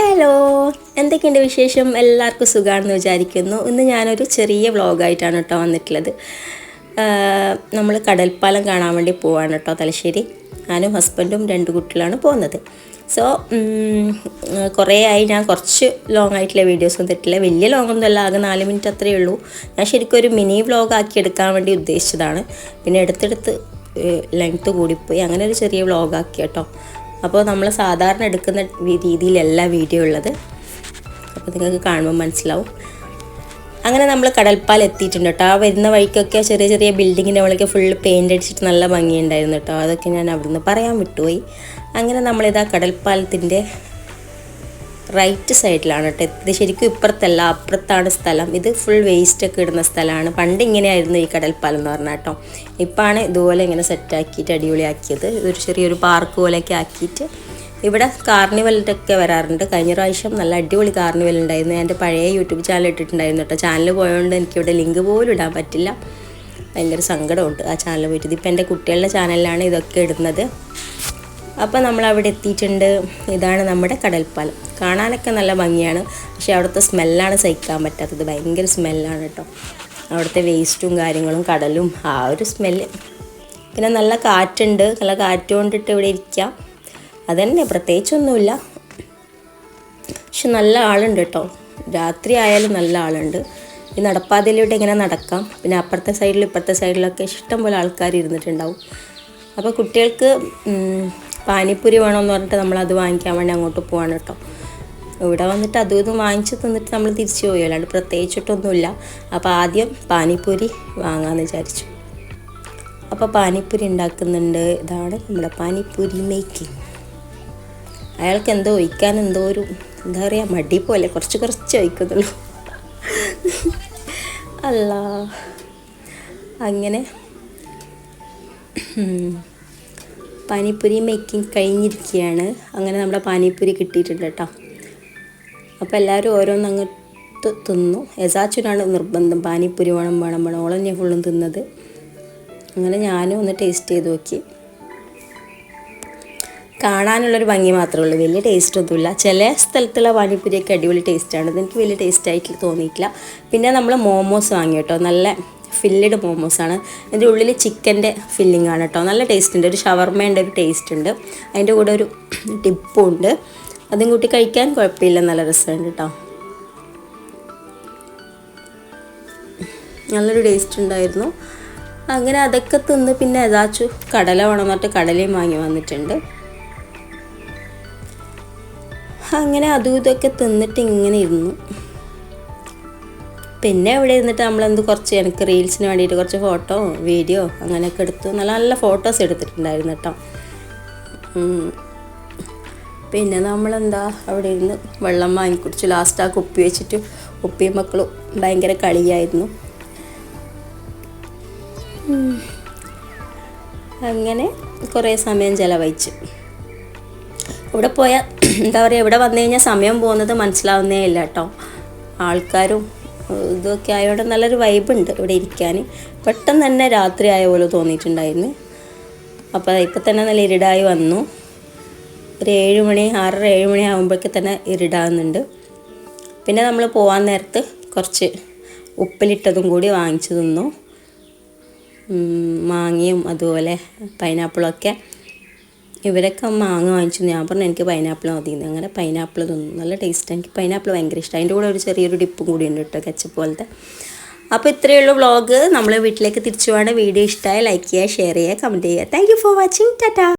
Hello, എന്തൊക്കെയുണ്ട് വിശേഷം? എല്ലാവർക്കും സുഖമാണെന്ന് വിചാരിക്കുന്നു. ഇന്ന് ഞാനൊരു ചെറിയ വ്ളോഗായിട്ടാണ് കേട്ടോ വന്നിട്ടുള്ളത്. നമ്മൾ കടൽപ്പാലം കാണാൻ വേണ്ടി പോവാണ് കേട്ടോ തലശ്ശേരി. ഞാനും ഹസ്ബൻഡും 2 കുട്ടികളാണ് പോകുന്നത്. സോ കുറേ ആയി ഞാൻ കുറച്ച് ലോങ് ആയിട്ടുള്ള വീഡിയോസൊന്നും ഇട്ടില്ല. വലിയ ലോങ്ങൊന്നും അല്ല, ആകെ 4 മിനിറ്റ് അത്രയേ ഉള്ളൂ. ഞാൻ ശരിക്കും ഒരു മിനി വ്ളോഗാക്കി എടുക്കാൻ വേണ്ടി ഉദ്ദേശിച്ചതാണ്. പിന്നെ എടുത്തെടുത്ത് ലെങ്ത്ത് കൂടിപ്പോയി, അങ്ങനെ ഒരു ചെറിയ വ്ളോഗാക്കി കേട്ടോ. അപ്പോൾ നമ്മൾ സാധാരണ എടുക്കുന്ന രീതിയിലല്ല വീഡിയോ ഉള്ളത്. അപ്പോൾ നിങ്ങൾക്ക് കാണുമ്പോൾ മനസ്സിലാവും. അങ്ങനെ നമ്മൾ കടൽപ്പാലം എത്തിയിട്ടുണ്ട് കേട്ടോ. ആ വരുന്ന വഴിക്കൊക്കെ ചെറിയ ചെറിയ ബിൽഡിങ്ങിൻ്റെ മുകളിലേക്ക് ഫുള്ള് പെയിൻ്റ് അടിച്ചിട്ട് നല്ല ഭംഗിയുണ്ടായിരുന്നു കേട്ടോ. അതൊക്കെ ഞാൻ അവിടുന്ന് പറയാൻ വിട്ടുപോയി. അങ്ങനെ നമ്മളിതാ കടൽപ്പാലത്തിൻ്റെ റൈറ്റ് സൈഡിലാണ് കേട്ടോ. ഇത് ശരിക്കും ഇപ്പുറത്തല്ല, അപ്പുറത്താണ് സ്ഥലം. ഇത് ഫുൾ വേസ്റ്റൊക്കെ ഇടുന്ന സ്ഥലമാണ്. പണ്ട് ഇങ്ങനെയായിരുന്നു ഈ കടൽപ്പാലം എന്ന് പറഞ്ഞാൽ കേട്ടോ. ഇപ്പോഴാണ് ഇതുപോലെ ഇങ്ങനെ സെറ്റാക്കിയിട്ട് അടിപൊളിയാക്കിയത്. ഇതൊരു ചെറിയൊരു പാർക്ക് പോലെയൊക്കെ ആക്കിയിട്ട് ഇവിടെ കാർണിവലിൻ്റെ ഒക്കെ വരാറുണ്ട്. കഴിഞ്ഞ പ്രാവശ്യം നല്ല അടിപൊളി കാർണിവൽ ഉണ്ടായിരുന്നു. എൻ്റെ പഴയ യൂട്യൂബ് ചാനൽ ഇട്ടിട്ടുണ്ടായിരുന്നു കേട്ടോ. ചാനൽ പോയതുകൊണ്ട് എനിക്കിവിടെ ലിങ്ക് പോലും ഇടാൻ പറ്റില്ല. ഭയങ്കര സങ്കടമുണ്ട് ആ ചാനൽ പോയിട്ട്. ഇതിപ്പോൾ എൻ്റെ കുട്ടികളുടെ ചാനലിലാണ് ഇതൊക്കെ ഇടുന്നത്. അപ്പോൾ നമ്മളവിടെ എത്തിയിട്ടുണ്ട്. ഇതാണ് നമ്മുടെ കടൽപ്പാലം. കാണാനൊക്കെ നല്ല ഭംഗിയാണ്, പക്ഷേ അവിടുത്തെ സ്മെല്ലാണ് സഹിക്കാൻ പറ്റാത്തത്. ഭയങ്കര സ്മെല്ലാണ് കേട്ടോ. അവിടുത്തെ വേസ്റ്റും കാര്യങ്ങളും കടലും ആ ഒരു സ്മെല്ല്. പിന്നെ നല്ല കാറ്റുണ്ട്. നല്ല കാറ്റ് കൊണ്ടിട്ട് ഇവിടെ ഇരിക്കാം. അതന്നെ, പ്രത്യേകിച്ചൊന്നുമില്ല. പക്ഷെ നല്ല ആളുണ്ട് കേട്ടോ. രാത്രി ആയാലും നല്ല ആളുണ്ട്. ഈ നടപ്പാതയിലൂടെ ഇങ്ങനെ നടക്കാം. പിന്നെ അപ്പുറത്തെ സൈഡിലും ഇപ്പുറത്തെ സൈഡിലൊക്കെ ഇഷ്ടംപോലെ ആൾക്കാർ ഇരുന്നിട്ടുണ്ടാവും. അപ്പോൾ കുട്ടികൾക്ക് പാനിപ്പൂരി വേണമെന്ന് പറഞ്ഞിട്ട് നമ്മളത് വാങ്ങിക്കാൻ വേണ്ടി അങ്ങോട്ട് പോവാണ് കേട്ടോ. ഇവിടെ വന്നിട്ട് അതും ഇതും വാങ്ങിച്ച് തന്നിട്ട് നമ്മൾ തിരിച്ചു പോയി, അല്ലാണ്ട് പ്രത്യേകിച്ചിട്ടൊന്നുമില്ല. അപ്പോൾ ആദ്യം പാനിപ്പൂരി വാങ്ങാമെന്ന് വിചാരിച്ചു. അപ്പോൾ പാനിപ്പൂരി ഉണ്ടാക്കുന്നുണ്ട്. ഇതാണ് നമ്മുടെ പാനിപ്പൂരി മേക്കിംഗ്. അയാൾക്ക് എന്തോ ഒഴിക്കാൻ എന്തോ ഒരു എന്താ പറയുക, മടി പോലെ കുറച്ച് ഒഴിക്കുന്നുള്ളൂ. അല്ല, അങ്ങനെ പാനിപ്പൂരി മേക്കിംഗ് കഴിഞ്ഞിരിക്കുകയാണ്. അങ്ങനെ നമ്മുടെ പാനിപ്പൂരി കിട്ടിയിട്ടുണ്ട് കേട്ടോ. അപ്പോൾ എല്ലാവരും ഓരോന്നങ്ങോട്ട് തിന്നു. യസാച്ചനാണ് നിർബന്ധം, പാനിപ്പൂരി വേണം. ഓളം ഞാൻ ഫുള്ളും തിന്നത്. അങ്ങനെ ഞാനും ഒന്ന് ടേസ്റ്റ് ചെയ്ത് നോക്കി. കാണാനുള്ളൊരു ഭംഗി മാത്രമേ ഉള്ളൂ, വലിയ ടേസ്റ്റൊന്നുമില്ല. ചില സ്ഥലത്തുള്ള പാനിപ്പൂരിയൊക്കെ അടിപൊളി ടേസ്റ്റാണ്. ഇതെനിക്ക് വലിയ ടേസ്റ്റായിട്ട് തോന്നിയിട്ടില്ല. പിന്നെ നമ്മൾ മോമോസ് വാങ്ങി കേട്ടോ. നല്ല ഫില്ലഡ് മോമോസാണ്. അതിൻ്റെ ഉള്ളിൽ ചിക്കൻ്റെ ഫില്ലിംഗ് ആണ് കേട്ടോ. നല്ല ടേസ്റ്റ് ഉണ്ട്. ഒരു ഷവർമേൻ്റെ ഒരു ടേസ്റ്റ് ഉണ്ട്. അതിൻ്റെ കൂടെ ഒരു ടിപ്പും ഉണ്ട്. അതും കൂട്ടി കഴിക്കാൻ കുഴപ്പമില്ല, നല്ല രസമുണ്ട് കേട്ടോ. നല്ലൊരു ടേസ്റ്റ് ഉണ്ടായിരുന്നു. അങ്ങനെ അതൊക്കെ തിന്ന് പിന്നെ ഏതാച്ചു കടല വേണമെന്നിട്ട് കടലയും വാങ്ങി വന്നിട്ടുണ്ട്. അങ്ങനെ അതും ഇതൊക്കെ തിന്നിട്ട് ഇങ്ങനെ ഇരുന്നു. പിന്നെ ഇവിടെ ഇരുന്നിട്ട് കുറച്ച് എനിക്ക് റീൽസിന് വേണ്ടിയിട്ട് കുറച്ച് ഫോട്ടോ വീഡിയോ അങ്ങനെയൊക്കെ എടുത്തു. നല്ല നല്ല ഫോട്ടോസ് എടുത്തിട്ടുണ്ടായിരുന്നു കേട്ടോ. പിന്നെ അവിടെ ഇരുന്ന് വെള്ളം വാങ്ങിക്കുടിച്ചു. ലാസ്റ്റ് ആ കുപ്പി വെച്ചിട്ട് ഉപ്പിയും മക്കളും ഭയങ്കര കളിയായിരുന്നു. അങ്ങനെ കുറേ സമയം ചിലവഴിച്ചു. ഇവിടെ പോയാൽ എന്താ പറയുക, ഇവിടെ വന്നു കഴിഞ്ഞാൽ സമയം പോകുന്നത് മനസ്സിലാവുന്നേ ഇല്ല കേട്ടോ. ആൾക്കാരും ഇതൊക്കെ ആയതുകൊണ്ട് നല്ലൊരു വൈബുണ്ട് ഇവിടെ ഇരിക്കാൻ. പെട്ടെന്ന് തന്നെ രാത്രി ആയ പോലെ തോന്നിയിട്ടുണ്ടായിരുന്നു. അപ്പോൾ ഇപ്പം തന്നെ നല്ല ഇരുടായി വന്നു. ഒരു 7 മണി 6:30 7 മണി ആകുമ്പോഴേക്ക് തന്നെ ഇരുടാകുന്നുണ്ട്. പിന്നെ നമ്മൾ പോകാൻ നേരത്ത് കുറച്ച് ഉപ്പിലിട്ടതും കൂടി വാങ്ങിച്ചു തിന്നു. മാങ്ങയും അതുപോലെ പൈനാപ്പിളൊക്കെ. ഇവരൊക്കെ മാങ്ങ വാങ്ങിച്ചു. ഞാൻ പറഞ്ഞു എനിക്ക് പൈനാപ്പിൾ മതിയെന്ന്. അങ്ങനെ പൈനാപ്പിൾ തിന്നു. നല്ല ടേസ്റ്റ്. എനിക്ക് പൈനാപ്പിൾ ഭയങ്കര ഇഷ്ടമാണ്. അതിൻ്റെ കൂടെ ഒരു ചെറിയൊരു ഡിപ്പും കൂടി ഉണ്ട് കേട്ടോ, കെച്ചപ്പ് പോലത്തെ. അപ്പോൾ ഇത്രയേ ഉള്ളൂ വ്ളോഗ്. നമ്മൾ വീട്ടിലേക്ക് തിരിച്ചു പോകേണ്ട. വീഡിയോ ഇഷ്ടമായി ലൈക്ക് ചെയ്യുക, ഷെയർ ചെയ്യുക, കമൻറ്റ് ചെയ്യുക. Thank you for watching. Tata.